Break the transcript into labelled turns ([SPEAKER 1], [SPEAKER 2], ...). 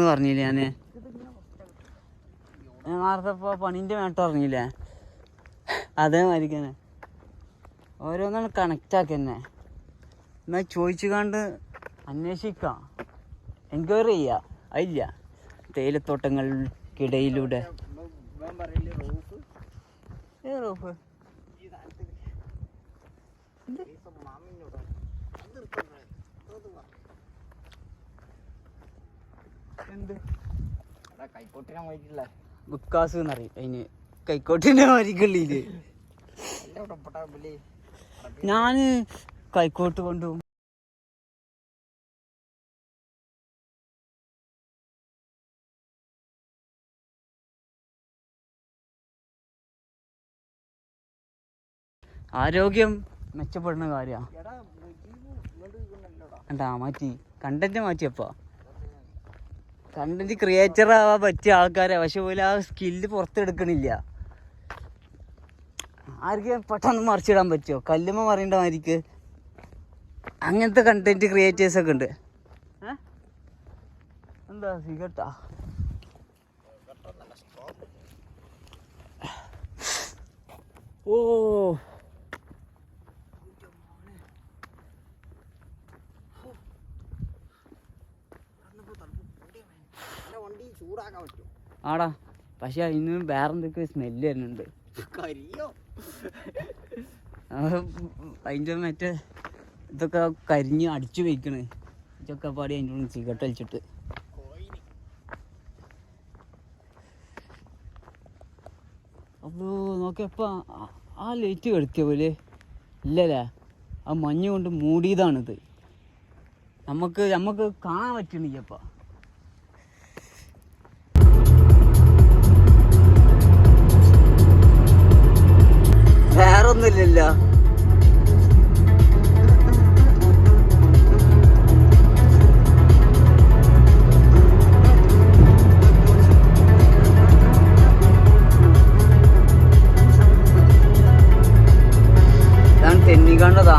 [SPEAKER 1] പറഞ്ഞില്ലേ ഞാന് നേരത്തെ ഇപ്പൊ പണീന്റെ മേട്ട് പറഞ്ഞില്ലേ അതേമാതിരിക്കന്നെ ഓരോന്നാണ് കണക്റ്റ് ആക്കന്നെ എന്നാ ചോദിച്ചു കണ്ട് അന്വേഷിക്കാം എൻക്വയറി ചെയ്യാം അതില്ല തേയിലത്തോട്ടങ്ങൾക്കിടയിലൂടെ റൂഫ്
[SPEAKER 2] കൈക്കോട്ടിനെ പോയിട്ടില്ല
[SPEAKER 1] ബുക്കാസ് എന്നറിയും അതിന് കൈക്കോട്ടിന്റെ മാരിക്കള്ളിയില് ഞാന് കൈക്കോട്ട് കൊണ്ടുപോകും ആരോഗ്യം മെച്ചപ്പെടുന്ന കാര്യമാണ്. മാറ്റി കണ്ടന്റ് മാറ്റിയപ്പോ കണ്ടന്റ് ക്രിയേറ്റർ ആവാൻ പറ്റിയ ആൾക്കാരെ പക്ഷെ പോലെ ആ സ്കില്ല് പുറത്തെടുക്കണില്ല. ആർക്കും പെട്ടെന്ന് മറിച്ചിടാൻ പറ്റുമോ? കല്ലുമ്മ മറിയേണ്ട മാതിരിക്ക് അങ്ങനത്തെ കണ്ടന്റ് ക്രിയേറ്റേഴ്സ് ഒക്കെ ഉണ്ട്. എന്താ സിഗട്ടാ ഓ ആടാ പക്ഷെ അതിന് വേറെന്തൊക്കെ സ്മെല്ല് വരുന്നുണ്ട്. അതിൻ്റെ മറ്റേ ഇതൊക്കെ കരിഞ്ഞ് അടിച്ചു വയ്ക്കണ് ഇതൊക്കെ പാടി അതിൻ്റെ ഉള്ളിൽ സിഗരറ്റ് വലിച്ചിട്ട്. അപ്പോൾ നോക്കിയപ്പോൾ ആ ലൈറ്റ് കെടുത്തിയ പോലെ ഇല്ലല്ലേ, ആ മഞ്ഞ് കൊണ്ട് മൂടിയതാണിത്. നമുക്ക് കാണാൻ പറ്റണില്ലപ്പോൾ. വേറൊന്നുമില്ലല്ലോ. ഇതാണ് തെന്നിക്കണ്ടതാ.